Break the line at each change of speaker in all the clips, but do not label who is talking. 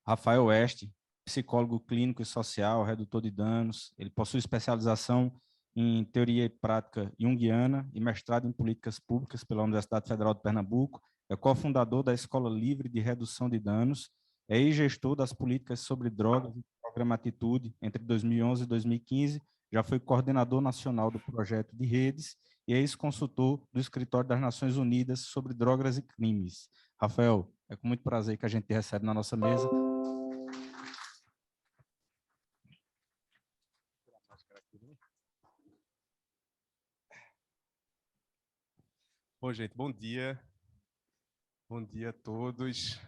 Rafael Oeste, psicólogo clínico e social, redutor de danos. Ele possui especialização em teoria e prática junguiana e mestrado em políticas públicas pela Universidade Federal de Pernambuco. É cofundador da Escola Livre de Redução de Danos. É ex-gestor das políticas sobre drogas e programa Atitude entre 2011 e 2015. Já foi coordenador nacional do projeto de redes e ex-consultor do Escritório das Nações Unidas sobre Drogas e Crimes. Rafael, é com muito prazer que a gente te recebe na nossa mesa.
Bom, gente, bom dia. Bom dia a todos.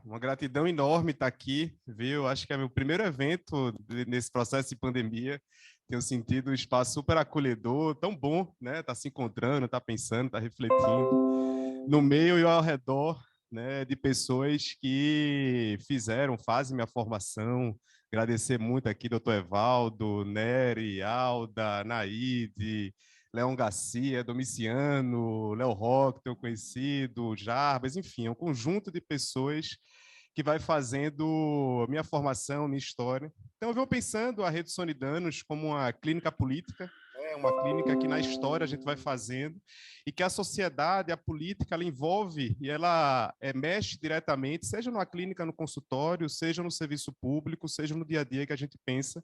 Uma gratidão enorme estar aqui, viu? Acho que é meu primeiro evento nesse processo de pandemia. Tenho sentido um espaço super acolhedor, tão bom, né? Tá se encontrando, tá pensando, tá refletindo no meio e ao redor, né, de pessoas que fazem minha formação. Agradecer muito aqui, doutor Evaldo, Nery, Alda, Naide, Leão Garcia, Domiciano, Léo Roque, teu conhecido, Jarbas, enfim, é um conjunto de pessoas que vai fazendo minha formação, minha história. Então, eu venho pensando a Rede Sonidanos como uma clínica política, uma clínica que na história a gente vai fazendo e que a sociedade, a política, ela envolve e ela mexe diretamente, seja numa clínica, no consultório, seja no serviço público, seja no dia a dia que a gente pensa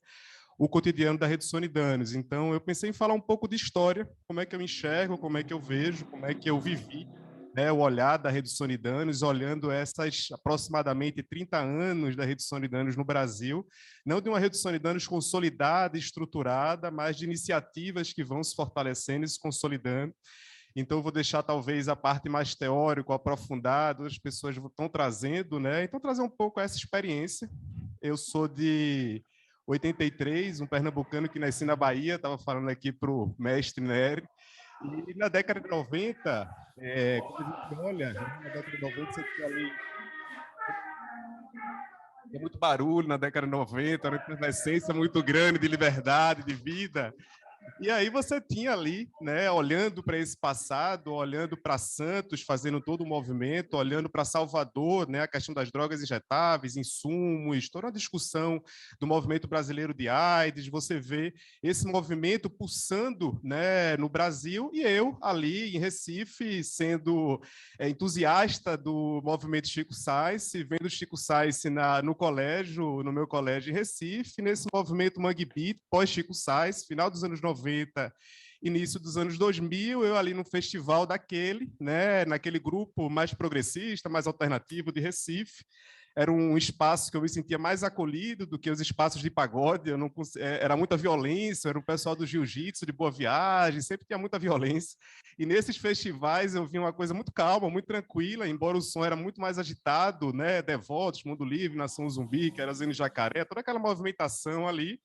o cotidiano da Rede Sonidanos. Então, eu pensei em falar um pouco de história, como é que eu enxergo, como é que eu vejo, como é que eu vivi, né, o olhar da Rede Sonidanos, olhando essas aproximadamente 30 anos da Rede Sonidanos no Brasil, não de uma Rede Sonidanos consolidada, estruturada, mas de iniciativas que vão se fortalecendo e se consolidando. Então, eu vou deixar talvez a parte mais teórica, aprofundada, as pessoas estão trazendo, né? Então, trazer um pouco essa experiência. Eu sou de 83, um pernambucano que nasci na Bahia, estava falando aqui para o mestre Nery. E na década de 90, quando a gente olha, na década de 90 você tinha ali muito barulho na década de 90, uma efervescência muito grande de liberdade, de vida. E aí você tinha ali, né, olhando para esse passado, olhando para Santos, fazendo todo o movimento, olhando para Salvador, né, a questão das drogas injetáveis, insumos, toda a discussão do movimento brasileiro de AIDS, você vê esse movimento pulsando, né, no Brasil, e eu ali em Recife, sendo entusiasta do movimento Chico Sainz, vendo Chico Sainz no colégio, no meu colégio em Recife, nesse movimento Mangue Beat, pós-Chico Sainz, final dos anos 90, início dos anos 2000, eu ali no festival daquele, né, naquele grupo mais progressista, mais alternativo de Recife. Era um espaço que eu me sentia mais acolhido do que os espaços de pagode. Eu não, era muita violência, era o pessoal do jiu-jitsu, de Boa Viagem, sempre tinha muita violência. E nesses festivais eu vi uma coisa muito calma, muito tranquila, embora o som era muito mais agitado, né, Devotos, Mundo Livre, Nação Zumbi, Querosene Jacaré, toda aquela movimentação ali.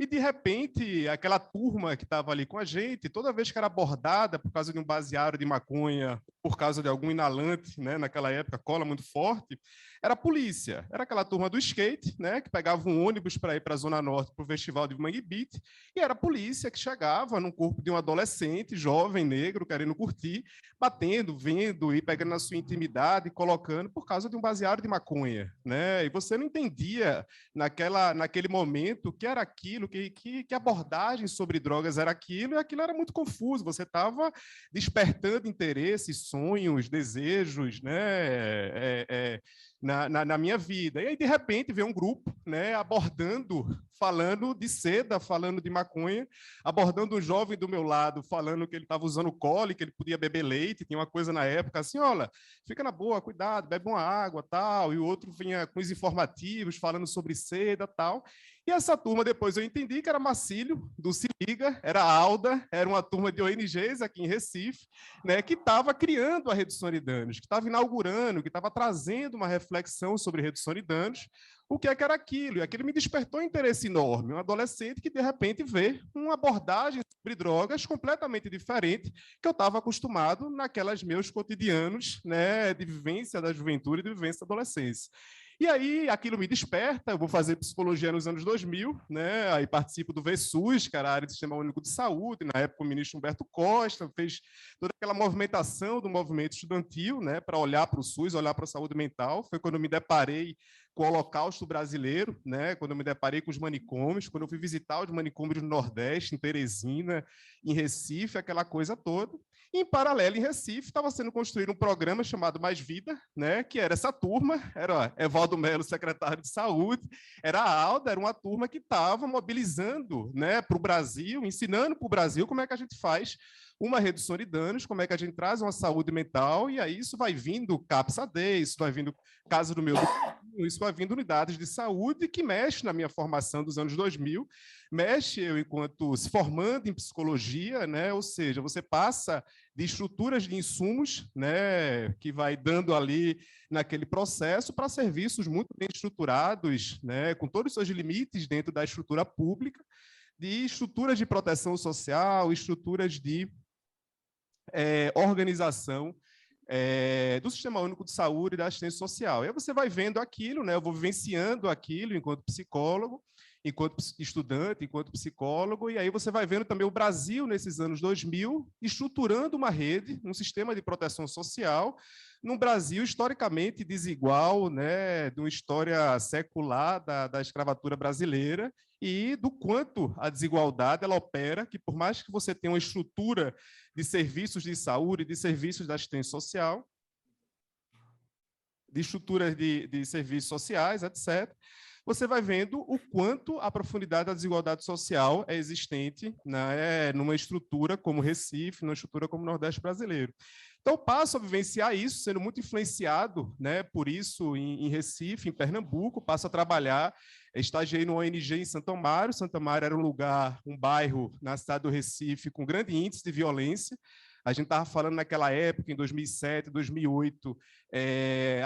E, de repente, aquela turma que estava ali com a gente, toda vez que era abordada por causa de um baseado de maconha, por causa de algum inalante, né, naquela época, cola muito forte, era a polícia. Era aquela turma do skate, né, que pegava um ônibus para ir para a Zona Norte, para o festival de Mangue Beat, e era a polícia que chegava no corpo de um adolescente, jovem, negro, querendo curtir, batendo, vendo e pegando na sua intimidade, colocando por causa de um baseado de maconha. Né? E você não entendia naquele momento o que era aquilo, que abordagem sobre drogas era aquilo, e aquilo era muito confuso. Você estava despertando interesses, sonhos, desejos, né? Na minha vida. E aí, de repente, vem um grupo, né, abordando, falando de seda, falando de maconha, abordando um jovem do meu lado, falando que ele estava usando cole, que ele podia beber leite, tinha uma coisa na época assim, olha, fica na boa, cuidado, bebe uma água, tal, e o outro vinha com os informativos, falando sobre seda, tal. E essa turma, depois eu entendi que era Marcílio, do Se Liga, era a Alda, era uma turma de ONGs aqui em Recife, né, que estava criando a redução de danos, que estava inaugurando, que estava trazendo uma reflexão sobre redução de danos, o que é que era aquilo? E aquilo me despertou um interesse enorme. Um adolescente que, de repente, vê uma abordagem sobre drogas completamente diferente que eu estava acostumado naquelas meus cotidianos, né, de vivência da juventude e de vivência da adolescência. E aí aquilo me desperta, eu vou fazer psicologia nos anos 2000, né? Aí participo do VSUS, que era a área do Sistema Único de Saúde, na época o ministro Humberto Costa fez toda aquela movimentação do movimento estudantil, né, para olhar para o SUS, olhar para a saúde mental. Foi quando eu me deparei com o Holocausto brasileiro, né, quando eu me deparei com os manicômios, quando eu fui visitar os manicômios no Nordeste, em Teresina, em Recife, aquela coisa toda. Em paralelo, em Recife, estava sendo construído um programa chamado Mais Vida, né, que era essa turma, era Evaldo Melo, secretário de Saúde, era a Alda, era uma turma que estava mobilizando, né, para o Brasil, ensinando para o Brasil como é que a gente faz uma redução de danos, como é que a gente traz uma saúde mental, e aí isso vai vindo CAPS-AD, isso vai vindo Casa do Meu Doutor, isso vai vindo unidades de saúde que mexe na minha formação dos anos 2000, mexe eu enquanto se formando em psicologia, né? Ou seja, você passa de estruturas de insumos, né, que vai dando ali naquele processo para serviços muito bem estruturados, né, com todos os seus limites dentro da estrutura pública, de estruturas de proteção social, estruturas de organização do Sistema Único de Saúde e da assistência social. E aí você vai vendo aquilo, né? Eu vou vivenciando aquilo enquanto psicólogo, enquanto estudante, enquanto psicólogo, e aí você vai vendo também o Brasil, nesses anos 2000, estruturando uma rede, um sistema de proteção social, num Brasil historicamente desigual, né, de uma história secular da escravatura brasileira, e do quanto a desigualdade ela opera, que por mais que você tenha uma estrutura de serviços de saúde, de serviços de assistência social, de estruturas de serviços sociais, etc., você vai vendo o quanto a profundidade da desigualdade social é existente, né, numa estrutura como Recife, numa estrutura como o Nordeste brasileiro. Então, eu passo a vivenciar isso, sendo muito influenciado, né, por isso em Recife, em Pernambuco, passo a trabalhar, estagiei no ONG em Santo Amaro. Santo Amaro era um lugar, um bairro na cidade do Recife com grande índice de violência. A gente estava falando naquela época, em 2007, 2008,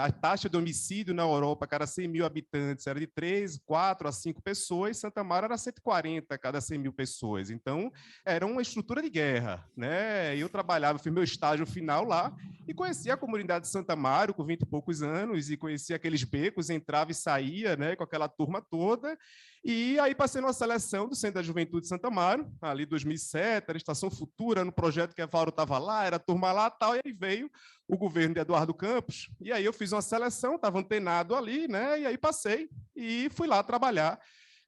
a taxa de homicídio na Europa, a cada 100 mil habitantes, era de 3, 4 a 5 pessoas, Santa Amaro era 140 a cada 100 mil pessoas. Então, era uma estrutura de guerra, né? Eu trabalhava, fiz meu estágio final lá, e conhecia a comunidade de Santa Amaro, com 20 e poucos anos, e conhecia aqueles becos, entrava e saía, né, com aquela turma toda. E aí passei numa seleção do Centro da Juventude de Santa Amaro, ali 2007, era Estação Futura, no projeto que a Evaldo estava lá, era a turma lá e tal, e aí veio o governo de Eduardo Campos, e aí eu fiz uma seleção, estava antenado ali, né, e aí passei e fui lá trabalhar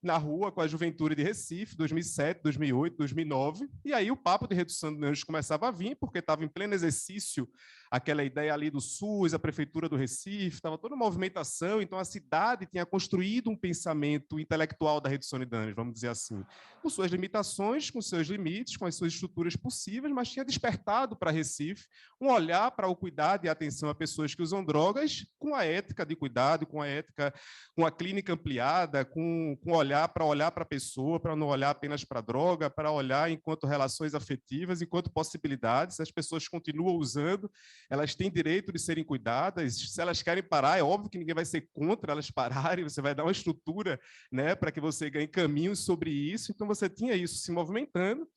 na rua com a Juventude de Recife, 2007, 2008, 2009, e aí o papo de redução de danos começava a vir, porque estava em pleno exercício aquela ideia ali do SUS, a Prefeitura do Recife, estava toda uma movimentação, então a cidade tinha construído um pensamento intelectual da redução de danos, vamos dizer assim, com suas limitações, com seus limites, com as suas estruturas possíveis, mas tinha despertado para Recife um olhar para o cuidado e atenção a pessoas que usam drogas, com a ética de cuidado, com a ética, com a clínica ampliada, com olhar para a pessoa, para não olhar apenas para a droga, para olhar enquanto relações afetivas, enquanto possibilidades. As pessoas continuam usando, elas têm direito de serem cuidadas. Se elas querem parar, é óbvio que ninguém vai ser contra elas pararem, você vai dar uma estrutura, né, para que você ganhe caminhos sobre isso. Então, você tinha isso se movimentando.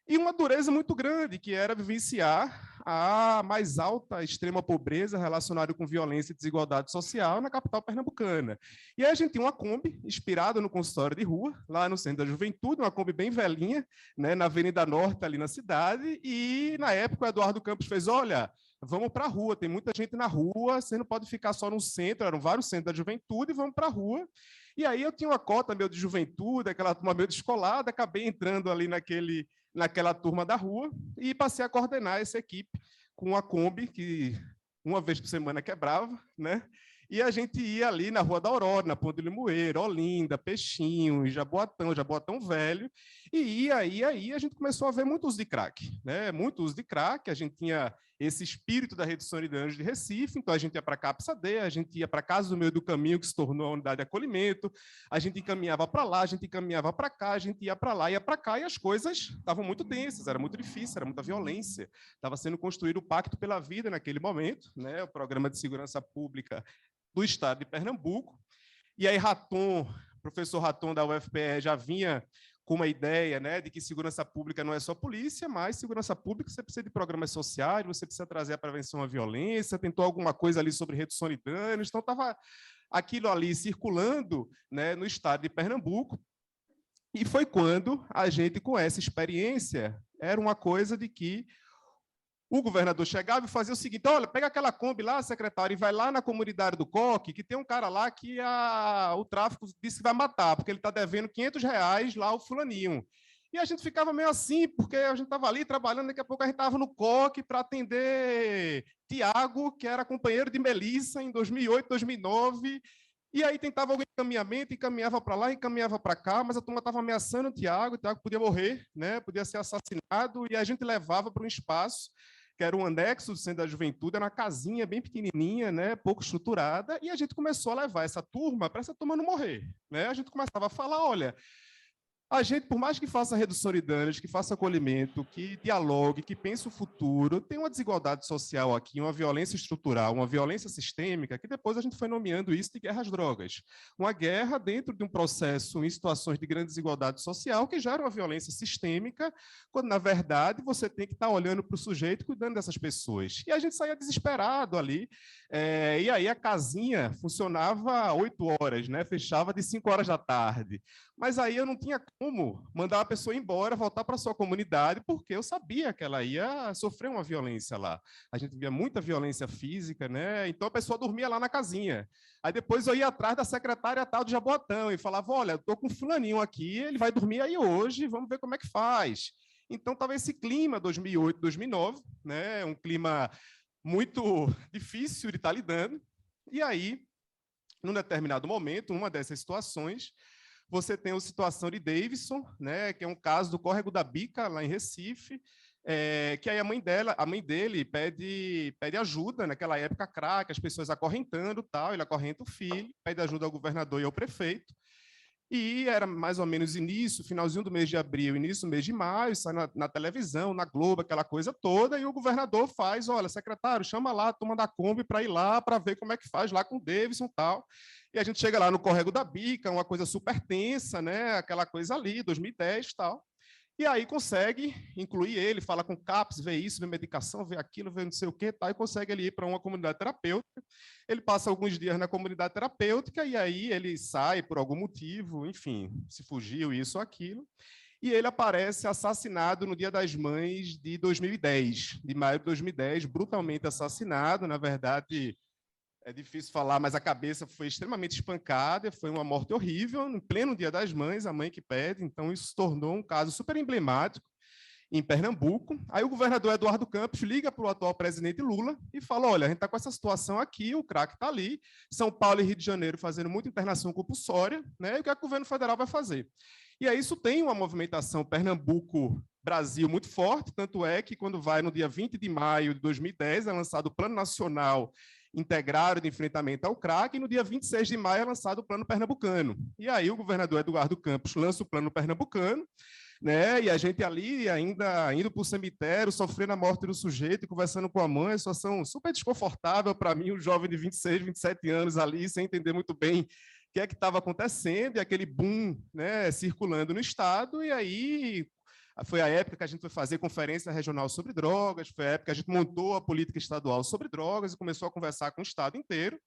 E uma dureza muito grande, que era vivenciar a mais alta extrema pobreza relacionada com violência e desigualdade social na capital pernambucana. E aí a gente tinha uma Kombi inspirada no consultório de rua, lá no Centro da Juventude, uma Kombi bem velhinha, né, na Avenida Norte, ali na cidade, e na época o Eduardo Campos fez, olha, vamos para a rua, tem muita gente na rua, você não pode ficar só no centro, eram vários centros da juventude, vamos para a rua. E aí eu tinha uma cota meu de juventude, aquela turma meu descolada, acabei entrando ali naquela turma da rua e passei a coordenar essa equipe com a Kombi, que uma vez por semana quebrava, né? E a gente ia ali na Rua da Aurora, na Ponte de Limoeiro, Olinda, Peixinho, Jaboatão Velho, e aí a gente começou a ver muito uso de crack, né? Muito uso de crack, a gente tinha esse espírito da redução de danos de Recife, então a gente ia para a CAPS-AD, a gente ia para a Casa do Meio do Caminho, que se tornou a unidade de acolhimento, a gente encaminhava para lá, a gente encaminhava para cá, a gente ia para lá, ia para cá, e as coisas estavam muito densas, era muito difícil, era muita violência, estava sendo construído o Pacto pela Vida naquele momento, né? O Programa de Segurança Pública do Estado de Pernambuco, e aí professor Raton da UFPE já vinha com uma ideia, né, de que segurança pública não é só polícia, mas segurança pública você precisa de programas sociais, você precisa trazer a prevenção à violência, tentou alguma coisa ali sobre redução de danos, então estava aquilo ali circulando, né, no estado de Pernambuco, e foi quando a gente, com essa experiência, era uma coisa de que o governador chegava e fazia o seguinte: olha, pega aquela Kombi lá, secretário, e vai lá na comunidade do Coque, que tem um cara lá que o tráfico disse que vai matar, porque ele está devendo R$ 500 lá, o fulaninho. E a gente ficava meio assim, porque a gente estava ali trabalhando, daqui a pouco a gente estava no Coque para atender Tiago, que era companheiro de Melissa em 2008, 2009, e aí tentava algum encaminhamento, encaminhava para lá, encaminhava para cá, mas a turma estava ameaçando o Tiago podia morrer, né? Podia ser assassinado, e a gente levava para um espaço que era um anexo do Centro da Juventude, era uma casinha bem pequenininha, né, pouco estruturada, e a gente começou a levar essa turma para essa turma não morrer. Né? A gente começava a falar, olha, a gente, por mais que faça redução de danos, que faça acolhimento, que dialogue, que pense o futuro, tem uma desigualdade social aqui, uma violência estrutural, uma violência sistêmica, que depois a gente foi nomeando isso de guerra às drogas. Uma guerra dentro de um processo em situações de grande desigualdade social que gera uma violência sistêmica, quando, na verdade, você tem que estar olhando para o sujeito e cuidando dessas pessoas. E a gente saía desesperado ali, e aí a casinha funcionava 8 horas, né? Fechava de 5 horas da tarde. Mas aí eu não tinha como mandar a pessoa embora, voltar para a sua comunidade, porque eu sabia que ela ia sofrer uma violência lá. A gente via muita violência física, né? Então a pessoa dormia lá na casinha. Aí depois eu ia atrás da secretária tal do Jaboatão e falava: olha, estou com um fulaninho aqui, ele vai dormir aí hoje, vamos ver como é que faz. Então estava esse clima 2008, 2009, né? Um clima muito difícil de estar lidando. E aí, num determinado momento, uma dessas situações, você tem a situação de Davidson, né, que é um caso do Córrego da Bica, lá em Recife, que aí a mãe dele pede ajuda, naquela época crack, as pessoas acorrentando, tal, ele acorrenta o filho, pede ajuda ao governador e ao prefeito, e era mais ou menos início, finalzinho do mês de abril, início do mês de maio, sai na televisão, na Globo, aquela coisa toda, e o governador faz: olha, secretário, chama lá a turma da Kombi para ir lá, para ver como é que faz lá com o Davidson e tal. E a gente chega lá no Córrego da Bica, uma coisa super tensa, né? Aquela coisa ali, 2010 e tal. E aí consegue incluir ele, fala com o CAPS, vê isso, vê medicação, vê aquilo, vê não sei o quê, tá, e consegue ele ir para uma comunidade terapêutica. Ele passa alguns dias na comunidade terapêutica e aí ele sai por algum motivo, enfim, se fugiu, isso ou aquilo. E ele aparece assassinado no Dia das Mães de 2010, de maio de 2010, brutalmente assassinado, na verdade. É difícil falar, mas a cabeça foi extremamente espancada, foi uma morte horrível, no pleno Dia das Mães, a mãe que pede, então isso se tornou um caso super emblemático em Pernambuco. Aí o governador Eduardo Campos liga para o atual presidente Lula e fala: olha, a gente está com essa situação aqui, o crack está ali, São Paulo e Rio de Janeiro fazendo muita internação compulsória, né? E o que é que o governo federal vai fazer? E aí isso tem uma movimentação Pernambuco-Brasil muito forte, tanto é que quando vai no dia 20 de maio de 2010, é lançado o Plano Nacional Integrado de Enfrentamento ao Crack, e no dia 26 de maio é lançado o Plano Pernambucano. E aí o governador Eduardo Campos lança o Plano Pernambucano, né? E a gente ali ainda indo para o cemitério, sofrendo a morte do sujeito, conversando com a mãe, situação super desconfortável para mim, um jovem de 26, 27 anos ali, sem entender muito bem o que é que estava acontecendo, e aquele boom, né, circulando no estado, e aí foi a época que a gente foi fazer conferência regional sobre drogas, foi a época que a gente montou a política estadual sobre drogas e começou a conversar com o estado inteiro.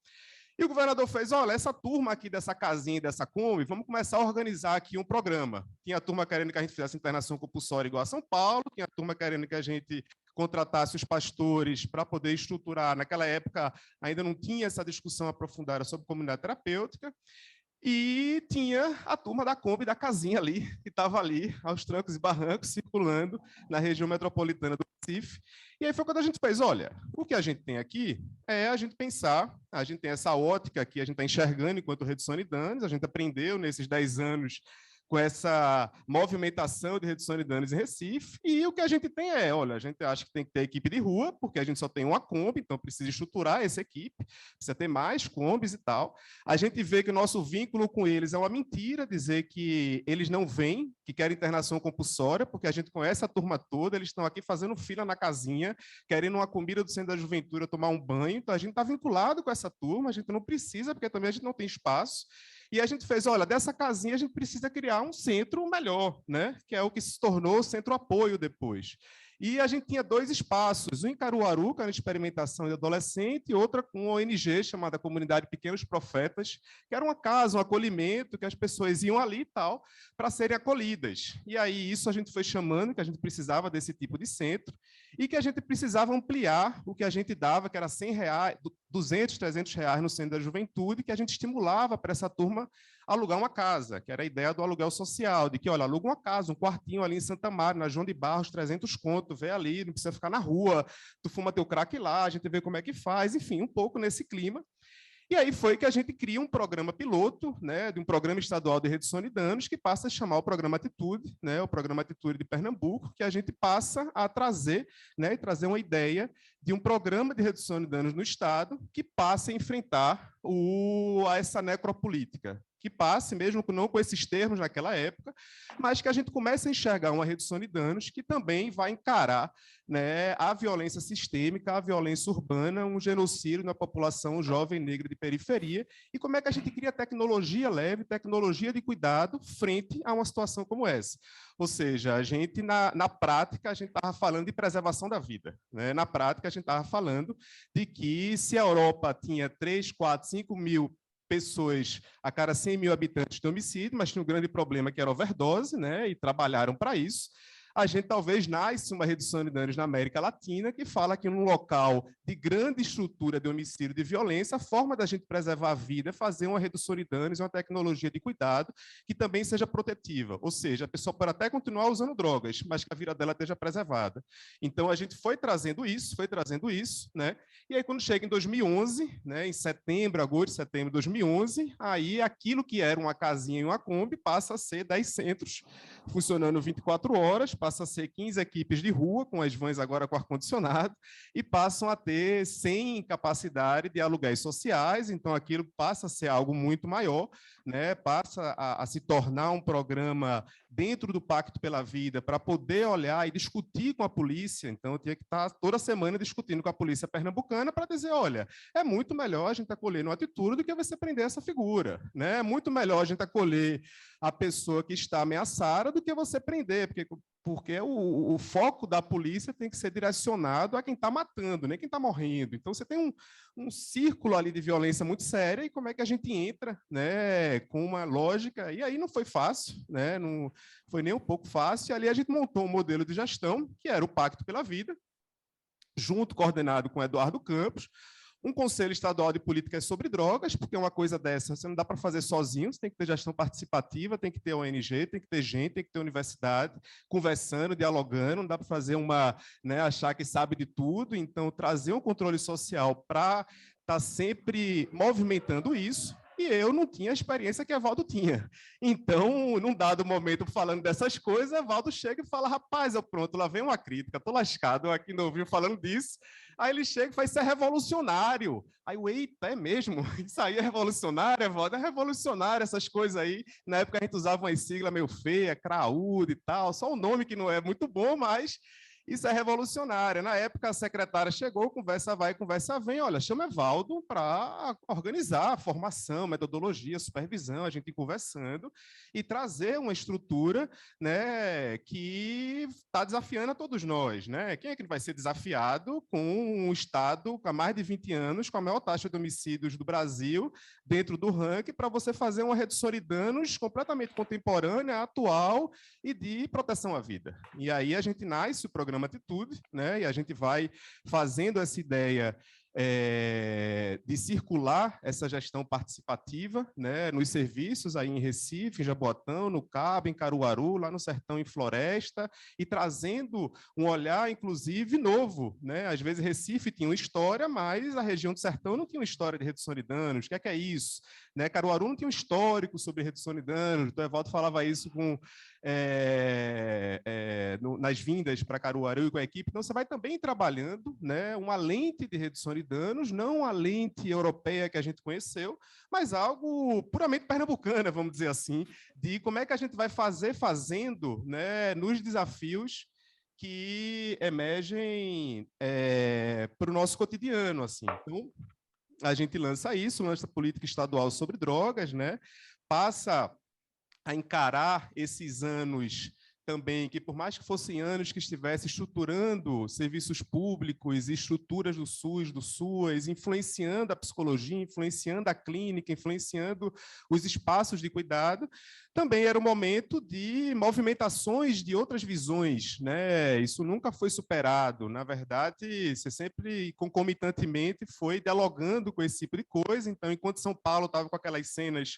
E o governador fez: olha, essa turma aqui dessa casinha e dessa Kombi, vamos começar a organizar aqui um programa. Tinha a turma querendo que a gente fizesse internação compulsória igual a São Paulo, tinha a turma querendo que a gente contratasse os pastores para poder estruturar. Naquela época ainda não tinha essa discussão aprofundada sobre comunidade terapêutica. E tinha a turma da Kombi, da casinha ali, que estava ali, aos trancos e barrancos, circulando na região metropolitana do Recife. E aí foi quando a gente fez: olha, o que a gente tem aqui é a gente pensar, a gente tem essa ótica que a gente está enxergando enquanto redução de danos, a gente aprendeu nesses 10 anos com essa movimentação de redução de danos em Recife, e o que a gente tem é: olha, a gente acha que tem que ter equipe de rua, porque a gente só tem uma Kombi, então precisa estruturar essa equipe, precisa ter mais Kombis e tal. A gente vê que o nosso vínculo com eles é uma mentira, dizer que eles não vêm, que querem internação compulsória, porque a gente conhece a turma toda, eles estão aqui fazendo fila na casinha, querendo uma comida do Centro da Juventude, tomar um banho, então a gente está vinculado com essa turma, a gente não precisa, porque também a gente não tem espaço. E a gente fez: olha, dessa casinha a gente precisa criar um centro melhor, né? Que é o que se tornou o centro apoio depois. E a gente tinha 2 espaços, um em Caruaru, que era uma experimentação de adolescente, e outra com uma ONG chamada Comunidade Pequenos Profetas, que era uma casa, um acolhimento, que as pessoas iam ali e tal, para serem acolhidas. E aí isso a gente foi chamando, que a gente precisava desse tipo de centro, e que a gente precisava ampliar o que a gente dava, que era R$100, 200, R$300 no Centro da Juventude, que a gente estimulava para essa turma alugar uma casa, que era a ideia do aluguel social, de que, olha, aluga uma casa, um quartinho ali em Santa Mária, na João de Barros, 300 conto, vê ali, não precisa ficar na rua, tu fuma teu crack lá, a gente vê como é que faz, enfim, um pouco nesse clima. E aí foi que a gente cria um programa piloto, né, de um programa estadual de redução de danos, que passa a chamar o Programa Atitude, né, o Programa Atitude de Pernambuco, que a gente passa a trazer, né, e trazer uma ideia de um programa de redução de danos no Estado que passe a enfrentar essa necropolítica, que passe, mesmo não com esses termos naquela época, mas que a gente comece a enxergar uma redução de danos que também vai encarar, né, a violência sistêmica, a violência urbana, um genocídio na população jovem negra de periferia, e como é que a gente cria tecnologia leve, tecnologia de cuidado, frente a uma situação como essa. Ou seja, a gente, na prática, a gente estava falando de preservação da vida. Né? Na prática, a gente estava falando de que se a Europa tinha 3, 4, 5 mil pessoas a cada 100 mil habitantes de homicídio, mas tinha um grande problema que era overdose, né? E trabalharam para isso. A gente talvez nasce uma redução de danos na América Latina que fala que num local de grande estrutura de homicídio e de violência, a forma da gente preservar a vida é fazer uma redução de danos e uma tecnologia de cuidado que também seja protetiva. Ou seja, a pessoa pode até continuar usando drogas, mas que a vida dela esteja preservada. Então, a gente foi trazendo isso, né? E aí, quando chega em 2011, né, em setembro, agosto, setembro de 2011, aí aquilo que era uma casinha e uma Kombi passa a ser 10 centros funcionando 24 horas, passa a ser 15 equipes de rua, com as vans agora com ar-condicionado, e passam a ter 100 capacidade de aluguéis sociais, então aquilo passa a ser algo muito maior, né? Passa a se tornar um programa dentro do Pacto pela Vida, para poder olhar e discutir com a polícia. Então, eu tinha que estar toda semana discutindo com a polícia pernambucana para dizer, olha, é muito melhor a gente acolher no atitude do que você prender essa figura. Né? É muito melhor a gente acolher a pessoa que está ameaçada do que você prender, porque o foco da polícia tem que ser direcionado a quem está matando, nem quem está morrendo. Então, você tem um círculo ali de violência muito séria, e como é que a gente entra, né, com uma lógica, e aí não foi fácil, né, não foi nem um pouco fácil, e ali a gente montou um modelo de gestão, que era o Pacto pela Vida, junto, coordenado com Eduardo Campos, um conselho estadual de políticas sobre drogas, porque uma coisa dessa você não dá para fazer sozinho, você tem que ter gestão participativa, tem que ter ONG, tem que ter gente, tem que ter universidade, conversando, dialogando, não dá para fazer né, achar que sabe de tudo, então trazer um controle social para estar sempre movimentando isso. E eu não tinha a experiência que Evaldo tinha. Então, num dado momento, falando dessas coisas, Evaldo chega e fala, rapaz, pronto, lá vem uma crítica, estou lascado aqui no Rio falando disso. Aí ele chega e faz, isso é revolucionário. Aí eu, eita, é mesmo? Isso aí é revolucionário, Evaldo? É revolucionário, essas coisas aí. Na época a gente usava uma sigla meio feia, CRAUD e tal, só um nome que não é muito bom, mas isso é revolucionário. Na época, a secretária chegou, conversa vai, conversa vem, olha, chama Evaldo para organizar a formação, metodologia, supervisão, a gente conversando e trazer uma estrutura, né, que está desafiando a todos nós. Né? Quem é que vai ser desafiado com um Estado há mais de 20 anos, com a maior taxa de homicídios do Brasil, dentro do ranking, para você fazer uma redução de danos completamente contemporânea, atual e de proteção à vida. E aí a gente nasce o programa Atitude, né? E a gente vai fazendo essa ideia de circular essa gestão participativa, né, nos serviços aí em Recife, em Jaboatão, no Cabo, em Caruaru, lá no Sertão, em Floresta, e trazendo um olhar, inclusive, novo. Né? Às vezes, Recife tinha uma história, mas a região do Sertão não tinha uma história de redução de danos. O que é isso? Né? Caruaru não tinha um histórico sobre redução de danos. O Evaldo falava isso nas vindas para Caruaru e com a equipe. Então, você vai também trabalhando, né, uma lente de redução de danos, não a lente europeia que a gente conheceu, mas algo puramente pernambucana, vamos dizer assim, de como é que a gente vai fazendo, né, nos desafios que emergem para o nosso cotidiano. Assim. Então, a gente lança a política estadual sobre drogas, né, passa a encarar esses anos também que, por mais que fossem anos que estivesse estruturando serviços públicos e estruturas do SUS, do SUAS, influenciando a psicologia, influenciando a clínica, influenciando os espaços de cuidado, também era o momento de movimentações de outras visões, né? Isso nunca foi superado. Na verdade, você sempre, concomitantemente, foi dialogando com esse tipo de coisa. Então, enquanto São Paulo estava com aquelas cenas,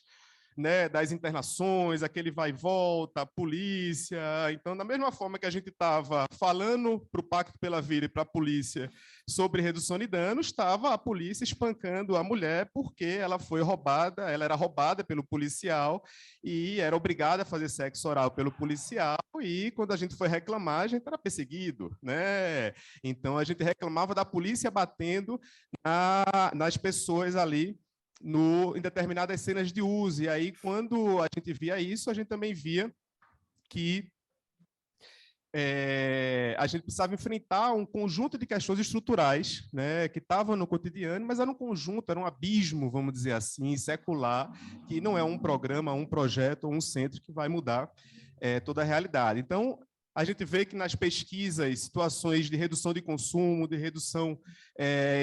né, das internações, aquele vai e volta, a polícia. Então, da mesma forma que a gente estava falando para o Pacto pela Vida e para a polícia sobre redução de danos, estava a polícia espancando a mulher porque ela foi roubada, ela era roubada pelo policial e era obrigada a fazer sexo oral pelo policial, e quando a gente foi reclamar, a gente era perseguido, né? Então, a gente reclamava da polícia batendo nas pessoas ali em determinadas cenas de uso. E aí, quando a gente via isso, a gente também via que a gente precisava enfrentar um conjunto de questões estruturais, né, que estavam no cotidiano, mas era um conjunto, era um abismo, vamos dizer assim, secular, que não é um programa, um projeto ou um centro que vai mudar toda a realidade. Então, a gente vê que nas pesquisas, situações de redução de consumo, de redução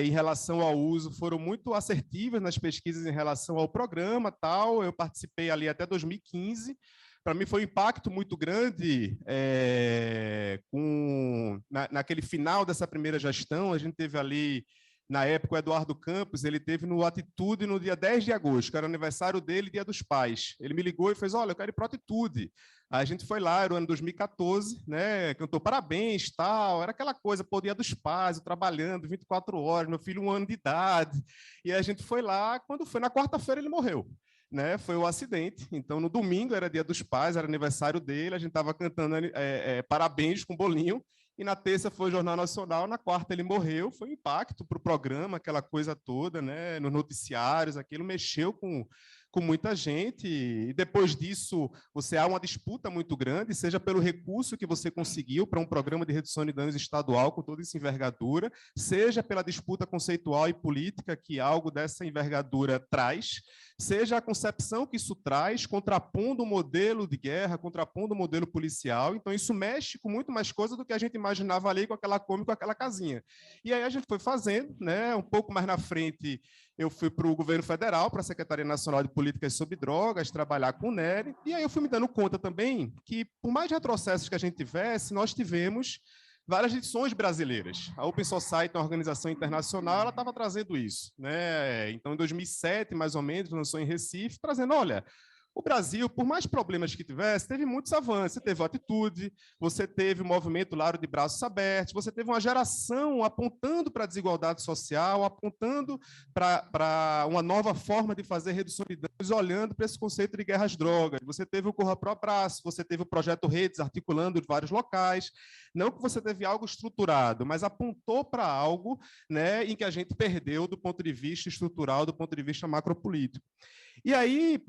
em relação ao uso, foram muito assertivas nas pesquisas em relação ao programa, tal. Eu participei ali até 2015. Para mim foi um impacto muito grande naquele final dessa primeira gestão. A gente teve ali, na época, o Eduardo Campos, ele teve no Atitude no dia 10 de agosto, que era o aniversário dele, Dia dos Pais. Ele me ligou e fez, olha, eu quero ir para o Atitude. Aí a gente foi lá, era o ano 2014, né, cantou parabéns, tal, era aquela coisa, pô, Dia dos Pais, eu trabalhando 24 horas, meu filho 1 ano de idade. E a gente foi lá, quando foi na quarta-feira ele morreu. Né, foi o acidente. Então, no domingo era Dia dos Pais, era aniversário dele, a gente estava cantando parabéns com bolinho, e na terça foi o Jornal Nacional, na quarta ele morreu, foi um impacto para o programa, aquela coisa toda, né, nos noticiários, aquilo mexeu com muita gente, e depois disso você há uma disputa muito grande, seja pelo recurso que você conseguiu para um programa de redução de danos estadual com toda essa envergadura, seja pela disputa conceitual e política que algo dessa envergadura traz, seja a concepção que isso traz, contrapondo o modelo de guerra, contrapondo o modelo policial. Então, isso mexe com muito mais coisa do que a gente imaginava ali com aquela Kombi, com aquela casinha. E aí a gente foi fazendo, né? Um pouco mais na frente, eu fui para o governo federal, para a Secretaria Nacional de Políticas sobre Drogas, trabalhar com o NERI, e aí eu fui me dando conta também que, por mais retrocessos que a gente tivesse, nós tivemos várias edições brasileiras. A Open Society, uma organização internacional, ela estava trazendo isso, né? Então, em 2007, mais ou menos, lançou em Recife, trazendo, olha, o Brasil, por mais problemas que tivesse, teve muitos avanços. Você teve a Atitude, você teve o movimento Laro de Braços Abertos, você teve uma geração apontando para a desigualdade social, apontando para uma nova forma de fazer redução de danos, olhando para esse conceito de guerra às drogas. Você teve o Corra Pro Abraço, você teve o Projeto Redes, articulando de vários locais. Não que você teve algo estruturado, mas apontou para algo, né, em que a gente perdeu do ponto de vista estrutural, do ponto de vista macropolítico. E aí,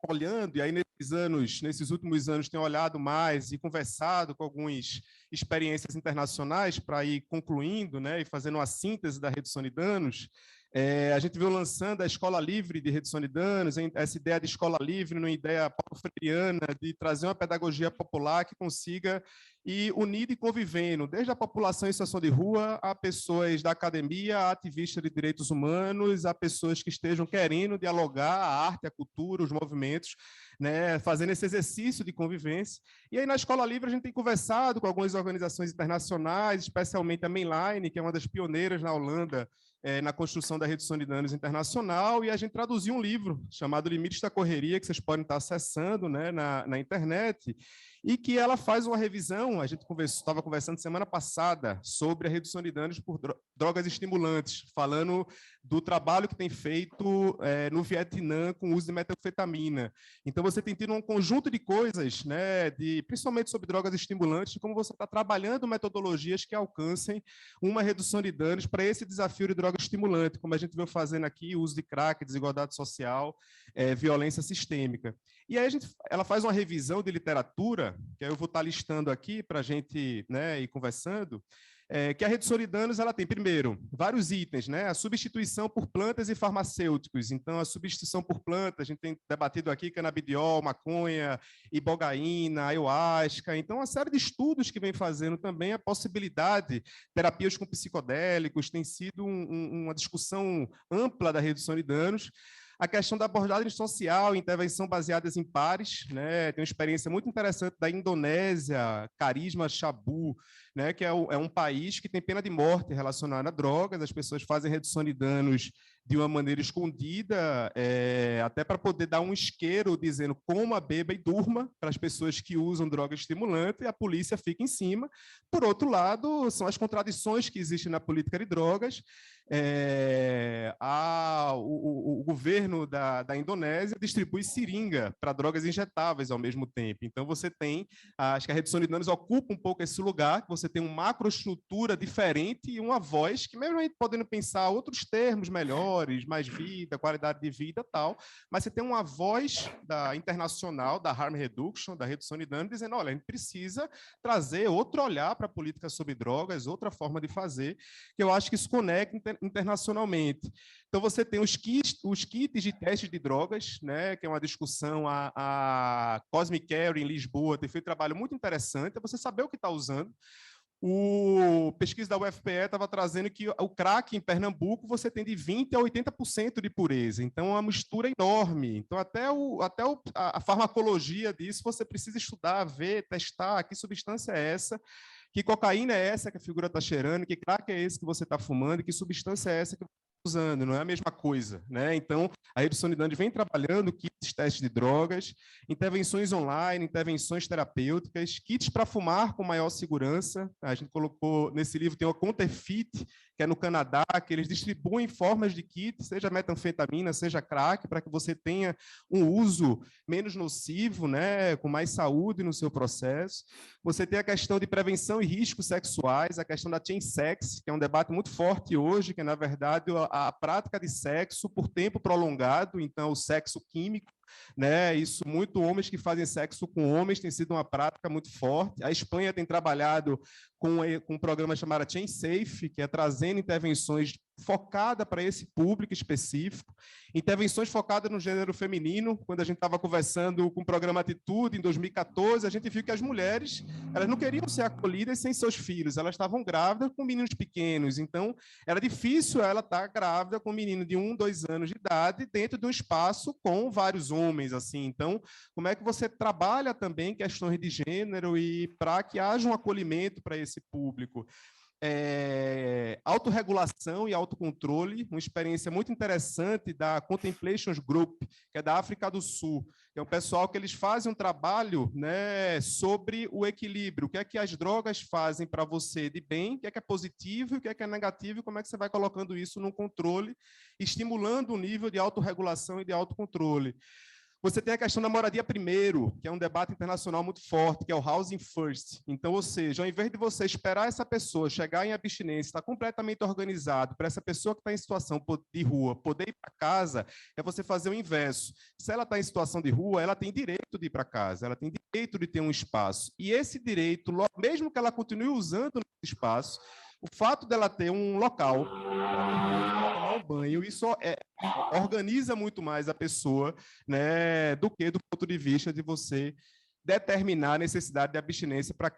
olhando, e aí nesses últimos anos, tenho olhado mais e conversado com algumas experiências internacionais para ir concluindo, né, e fazendo uma síntese da redução de danos. A gente veio lançando a Escola Livre de Redução de Danos, essa ideia de escola livre, uma ideia paulo-freireana de trazer uma pedagogia popular que consiga ir unido e convivendo, desde a população em situação de rua, a pessoas da academia, a ativistas de direitos humanos, a pessoas que estejam querendo dialogar a arte, a cultura, os movimentos, né, fazendo esse exercício de convivência. E aí, na Escola Livre, a gente tem conversado com algumas organizações internacionais, especialmente a Mainline, que é uma das pioneiras na Holanda, na construção da redução de danos internacional, e a gente traduziu um livro chamado Limites da Correria, que vocês podem estar acessando, né, na internet, e que ela faz uma revisão. A gente estava conversando semana passada sobre a redução de danos por drogas estimulantes, falando do trabalho que tem feito no Vietnã com o uso de metanfetamina. Então, você tem tido um conjunto de coisas, né, principalmente sobre drogas estimulantes, de como você está trabalhando metodologias que alcancem uma redução de danos para esse desafio de droga estimulante, como a gente veio fazendo aqui, o uso de crack, desigualdade social, violência sistêmica. E aí ela faz uma revisão de literatura, que aí eu vou estar listando aqui para a gente, né, ir conversando, que a redução de danos ela tem, primeiro, vários itens, né? A substituição por plantas e farmacêuticos. Então, a substituição por plantas, a gente tem debatido aqui canabidiol, maconha, ibogaína, ayahuasca. Então, uma série de estudos que vem fazendo também a possibilidade, terapias com psicodélicos, tem sido uma discussão ampla da redução de danos. A questão da abordagem social, intervenção baseadas em pares, né? Tem uma experiência muito interessante da Indonésia, Carisma Shabu, né? Que é um país que tem pena de morte relacionada a drogas, as pessoas fazem redução de danos de uma maneira escondida, até para poder dar um isqueiro dizendo coma, beba e durma para as pessoas que usam droga estimulante, e a polícia fica em cima. Por outro lado, são as contradições que existem na política de drogas. O governo da Indonésia distribui seringa para drogas injetáveis ao mesmo tempo. Então, você tem, acho que a redução de danos ocupa um pouco esse lugar, que você tem uma macroestrutura diferente e uma voz que, mesmo a gente podendo pensar outros termos melhores, mais vida, qualidade de vida e tal, mas você tem uma voz internacional da harm reduction, da redução de danos, dizendo, olha, a gente precisa trazer outro olhar para a política sobre drogas, outra forma de fazer, que eu acho que isso conecta internacionalmente. Então, você tem os kits de testes de drogas, né, que é uma discussão, a Cosmic Care, em Lisboa, tem feito um trabalho muito interessante, é você saber o que está usando. O pesquisa da UFPE estava trazendo que o crack em Pernambuco você tem de 20% a 80% de pureza, então é uma mistura enorme. Então, a farmacologia disso você precisa estudar, ver, testar, que substância é essa, que cocaína é essa que a figura está cheirando, que crack é esse que você está fumando, que substância é essa que usando, não é a mesma coisa, né? Então, a redução de danos vem trabalhando kits, testes de drogas, intervenções online, intervenções terapêuticas, kits para fumar com maior segurança. A gente colocou, nesse livro, tem o Counterfeit, que é no Canadá, que eles distribuem formas de kit, seja metanfetamina, seja crack, para que você tenha um uso menos nocivo, né? Com mais saúde no seu processo. Você tem a questão de prevenção e riscos sexuais, a questão da chain sex, que é um debate muito forte hoje, que, na verdade, a prática de sexo por tempo prolongado, então o sexo químico, né? Isso, muito homens que fazem sexo com homens tem sido uma prática muito forte. A Espanha tem trabalhado com um programa chamado Chain Safe, que é trazendo intervenções focadas para esse público específico, intervenções focadas no gênero feminino. Quando a gente estava conversando com o programa Atitude, em 2014, a gente viu que as mulheres elas não queriam ser acolhidas sem seus filhos, elas estavam grávidas com meninos pequenos, então era difícil ela estar grávida com um menino de 1, 2 anos de idade dentro de um espaço com vários homens, assim. Então, como é que você trabalha também questões de gênero e para que haja um acolhimento para esse público? Autorregulação e autocontrole, uma experiência muito interessante da Contemplations Group, que é da África do Sul, que é um pessoal que eles fazem um trabalho, né, sobre o equilíbrio, o que é que as drogas fazem para você de bem, o que é positivo e o que é negativo, e como é que você vai colocando isso no controle, estimulando o nível de autorregulação e de autocontrole. Você tem a questão da moradia primeiro, que é um debate internacional muito forte, que é o housing first. Então, ou seja, ao invés de você esperar essa pessoa chegar em abstinência, estar completamente organizado, para essa pessoa que está em situação de rua poder ir para casa, é você fazer o inverso. Se ela está em situação de rua, ela tem direito de ir para casa, ela tem direito de ter um espaço. E esse direito, mesmo que ela continue usando esse espaço, o fato dela ter um local para tomar um banho, isso organiza muito mais a pessoa, né, do que do ponto de vista de você determinar a necessidade de abstinência para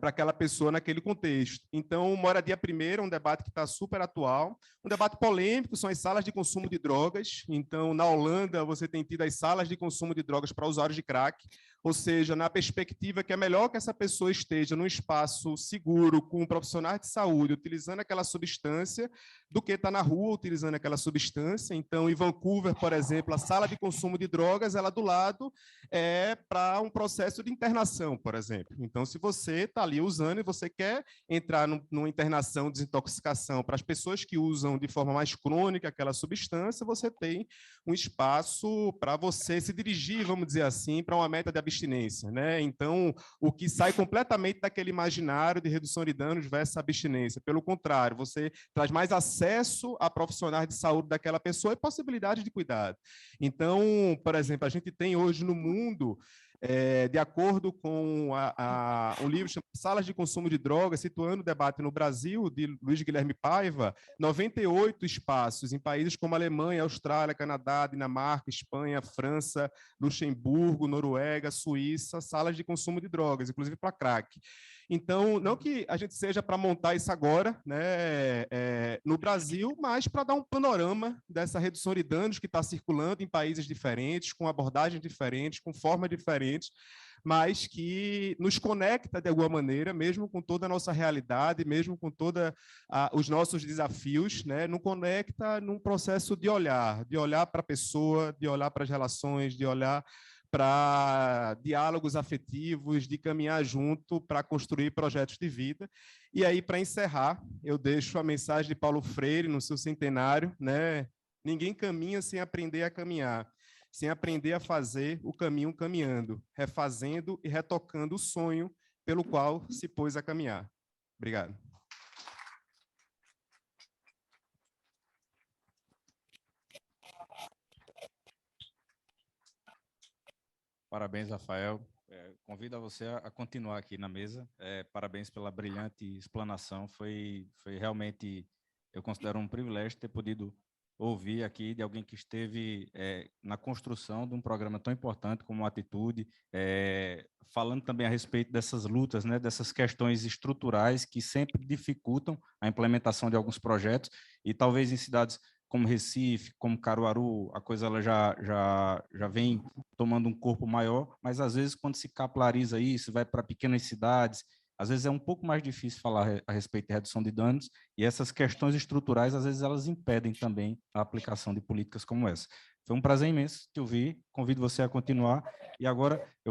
aquela pessoa naquele contexto. Então, moradia primeiro é um debate que está super atual, um debate polêmico são as salas de consumo de drogas. Então, na Holanda, você tem tido as salas de consumo de drogas para usuários de crack, ou seja, na perspectiva que é melhor que essa pessoa esteja num espaço seguro, com profissionais de saúde, utilizando aquela substância, do que estar na rua utilizando aquela substância. Então, em Vancouver, por exemplo, a sala de consumo de drogas, ela do lado é para um processo de internação, por exemplo. Então, se você está ali usando e você quer entrar numa internação, desintoxicação para as pessoas que usam de forma mais crônica aquela substância, você tem um espaço para você se dirigir, vamos dizer assim, para uma meta de abstinência, né? Então, o que sai completamente daquele imaginário de redução de danos versus abstinência. Pelo contrário, você traz mais acesso a profissionais de saúde daquela pessoa e possibilidade de cuidado. Então, por exemplo, a gente tem hoje no mundo De acordo com um livro chamado Salas de Consumo de Drogas, situando o debate no Brasil, de Luiz Guilherme Paiva, 98 espaços em países como Alemanha, Austrália, Canadá, Dinamarca, Espanha, França, Luxemburgo, Noruega, Suíça, salas de consumo de drogas, inclusive para crack. Então, não que a gente seja para montar isso agora, né, no Brasil, mas para dar um panorama dessa redução de danos que está circulando em países diferentes, com abordagens diferentes, com formas diferentes, mas que nos conecta de alguma maneira, mesmo com toda a nossa realidade, mesmo com todos os nossos desafios, né, nos conecta num processo de olhar para a pessoa, de olhar para as relações, de olhar para diálogos afetivos, de caminhar junto para construir projetos de vida. E aí, para encerrar, eu deixo a mensagem de Paulo Freire no seu centenário, né? Ninguém caminha sem aprender a caminhar, sem aprender a fazer o caminho caminhando, refazendo e retocando o sonho pelo qual se pôs a caminhar. Obrigado.
Parabéns, Rafael. Convido a você a continuar aqui na mesa. Parabéns pela brilhante explanação. Foi realmente, eu considero um privilégio ter podido ouvir aqui de alguém que esteve na construção de um programa tão importante como a Atitude, falando também a respeito dessas lutas, né, dessas questões estruturais que sempre dificultam a implementação de alguns projetos, e talvez em cidades como Recife, como Caruaru, a coisa ela já vem tomando um corpo maior, mas às vezes quando se capilariza isso, vai para pequenas cidades, às vezes é um pouco mais difícil falar a respeito de redução de danos, e essas questões estruturais, às vezes elas impedem também a aplicação de políticas como essa. Foi um prazer imenso te ouvir, convido você a continuar, e agora eu